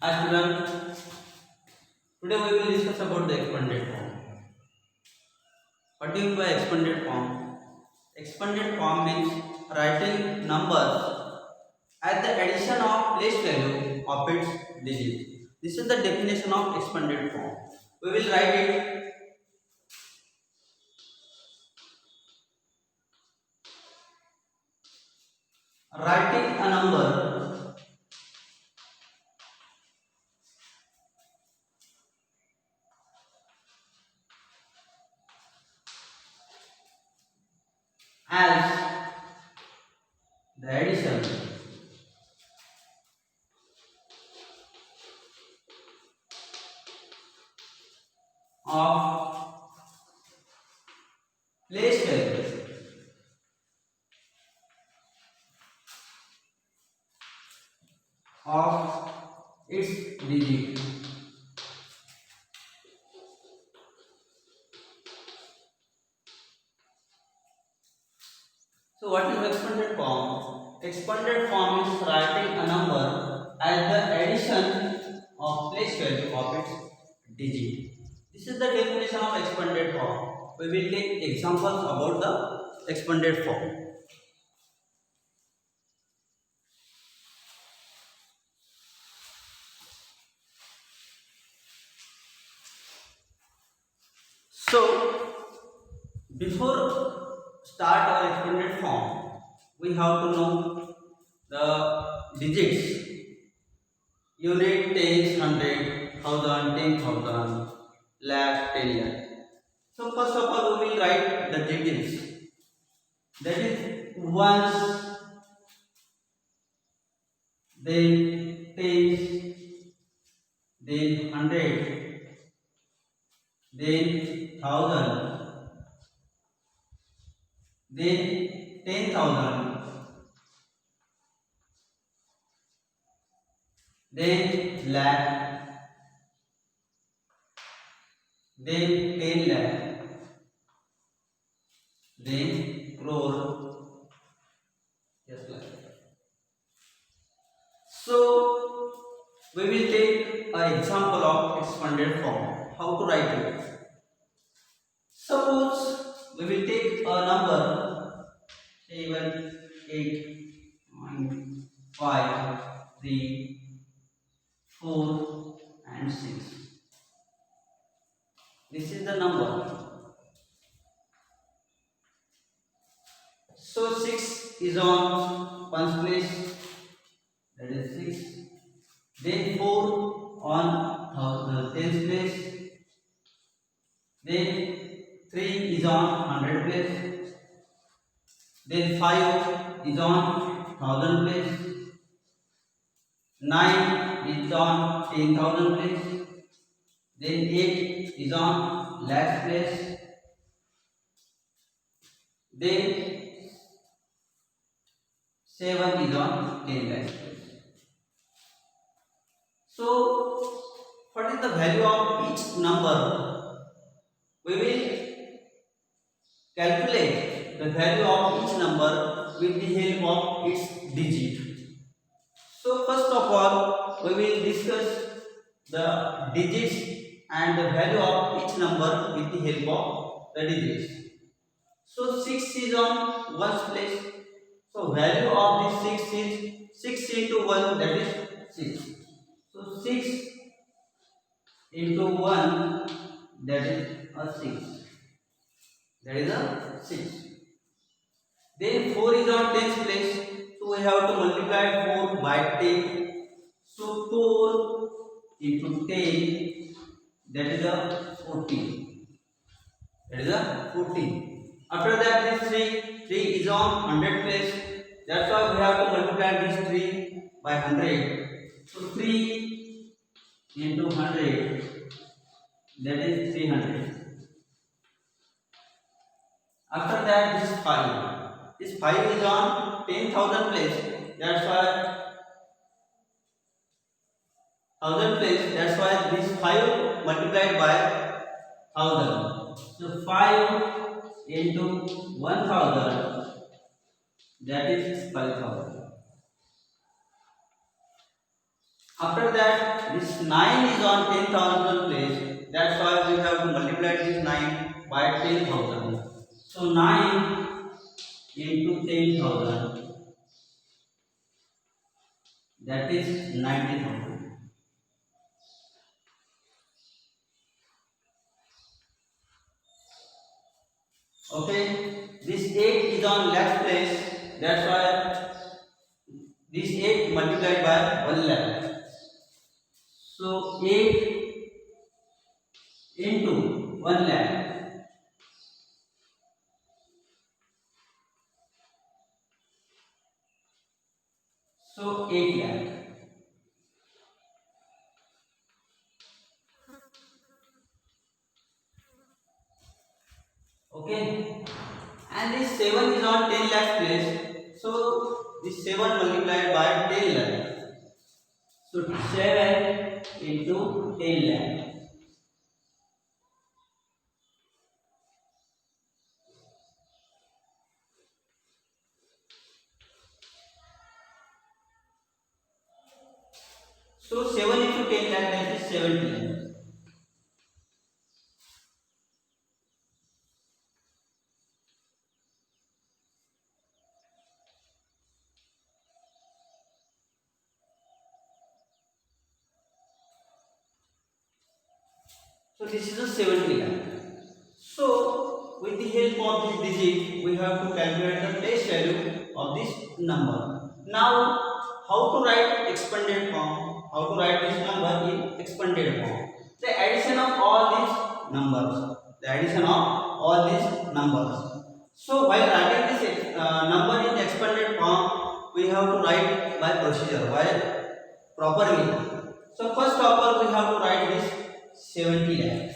Hi students, today we will discuss about the expanded form. What do you mean by expanded form? Expanded form means writing numbers at the addition of place value of its digit. This is the definition of expanded form. We will write it. Writing a number as the addition of place value of its digit. So what is expanded form? Expanded form is writing a number as the addition of place value of its digit. This is the definition of expanded form. We will take examples about the expanded form. So before start our expanded form, we have to know the digits. Unit, tens, hundred, thousand, 10,000, lakh, 10 lakh. So first of all, we will write the digits. That is ones, then tens, then hundred, then thousand, then 10,000, then lakh, then 10 lakh, then crore, just like that. So we will take an example of expanded form. How to write it? Suppose we will take a number 7, 8, 9, 5, 3, 4 and 6. This is the number. So 6 is on ones place, that is 6. Then 4 on tens place. Then 3 is on hundred place. Then 5 is on thousand place. 9 is on 10,000 place. Then 8 is on lakhs place. Then 7 is on 10 lakhs place. So, what is the value of each number? We will calculate the value of each number with the help of its digit. So, first of all, we will discuss the digits and the value of each number with the help of the digits. So 6 is on ones place. So value of this 6 is 6 into 1, that is 6. So 6 into 1, that is a 6. That is a 6. Then 4 is on tens place. So we have to multiply 4 by 10. So 4 into 10, that is a 14. That is a 14. After that, this 3 is on 100 place. That's why we have to multiply this 3 by 100. So 3 into 100, that is 300. After that, this 5. This 5 is on 10,000 place. That's why 1000 place. That's why this 5 multiplied by 1000. So 5 into 1000, that is 5,000. After that, this 9 is on 10,000 place. That's why we have to multiply this 9 by 10,000. So 9 into 10,000, that is 90,000. Okay, this 8 is on lakh place. That's why this 8 multiplied by 1 lakh. So 8 into 1 lakh. So 8 lakh. Okay, and this 7 is on 10 lakh place. So this 7 multiplied by 10 lakh. So 7 into 10 lakh. So 7 into 10 lakh, that is 70 lakh. So this is a 70 lakh. So with the help of this digit, we have to calculate the place value of this number. Now, how to write expanded form? How to write this number in expanded form? The addition of all these numbers. The addition of all these numbers. So while writing this number in expanded form, we have to write by procedure. Why? Properly. So first of all, we have to write this 70 lakh.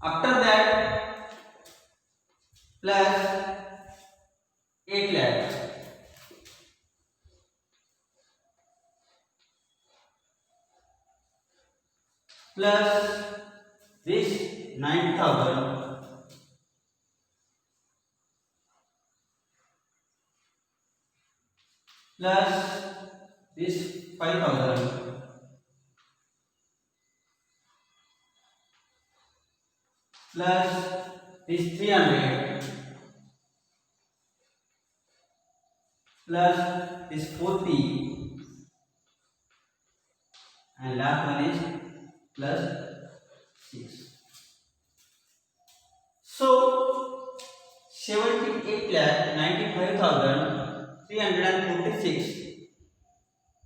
After that, plus 8 lakh plus this 9,000 plus this 5,000 plus this 300 plus this 40 and last one is plus 6. So 78 lakh 95,346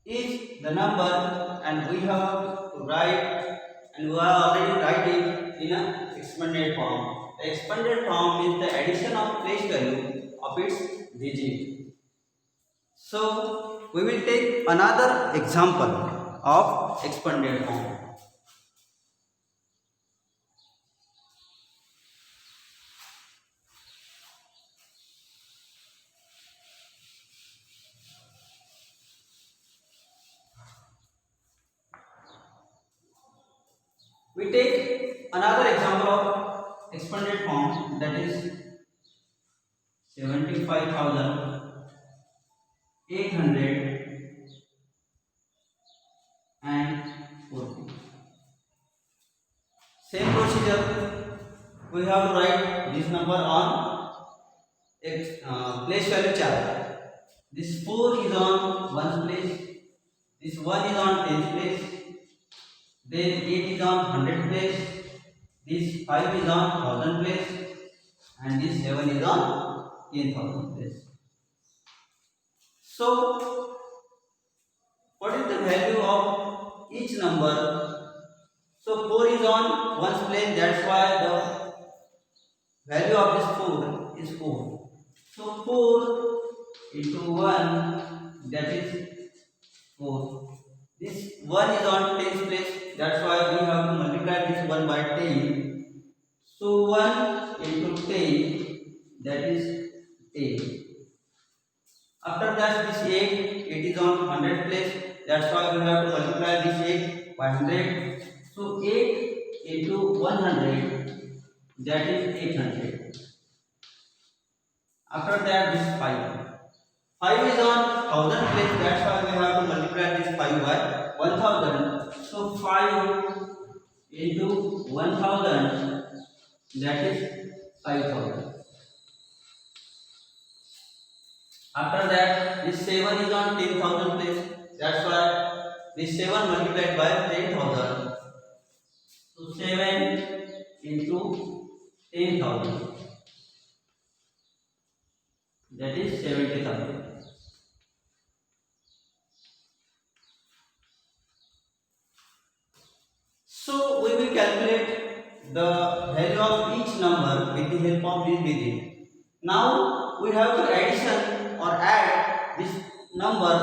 is the number, and we have to write, and we are already writing in a expanded form. The expanded form is the addition of place value of its digit. So we will take another example of expanded form. We take another example of expanded form, that is 75,840. Same procedure, we have to write this number on place value chart. This 4 is on 1 place, this 1 is on 10th place, then 8 is on 100 place, this 5 is on 1000 place, and this 7 is on 10,000 place. So what is the value of each number? So 4 is on 1's place, that's why the value of this 4 is 4. So 4 into 1, that is 4. This 1 is on 10th place, that's why we have to multiply this 1 by 10. So 1 into 10, that is 10. After that, this 8 is on 100 place, that's why we have to multiply this by 100. So 8 into 100, that is 800. After that, this 5. 5 is on 1000 place, that's why we have to multiply this 5 by 1000. So 5 into 1000, that is 5000. After that, this 7 is on 10,000 place, that's why this 7 multiplied by 10,000. So 7 into 10,000, that is 70,000. So we will calculate the value of each number with the help of this digit. Now we have to addition or add this number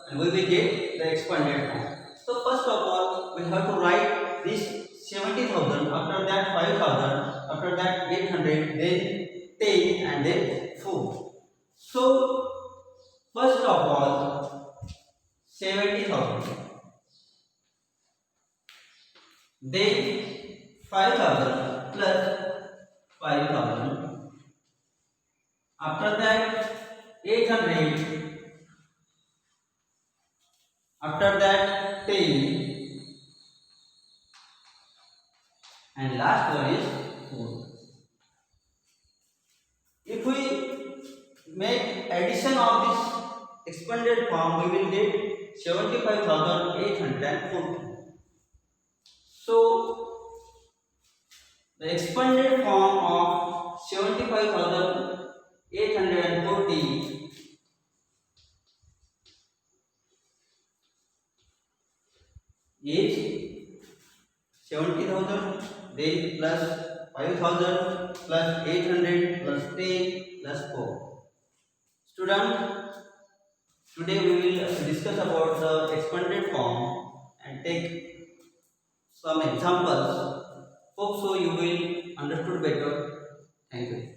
and we will get the expanded form. So first of all, we have to write this 70,000, after that 5,000, after that 800, then 10 and then 4. So first of all, 70,000, then 5,000 plus 5,000, after that 800, after that 10, and last one is 4. If we make addition of this expanded form, we will get 75,840. So the expanded form of 75,840 is 70,000, then plus 5,000 plus 800 plus 10 plus 4. Student, today we will discuss about the expanded form and take some examples. Hope so you will understood better. Thank you.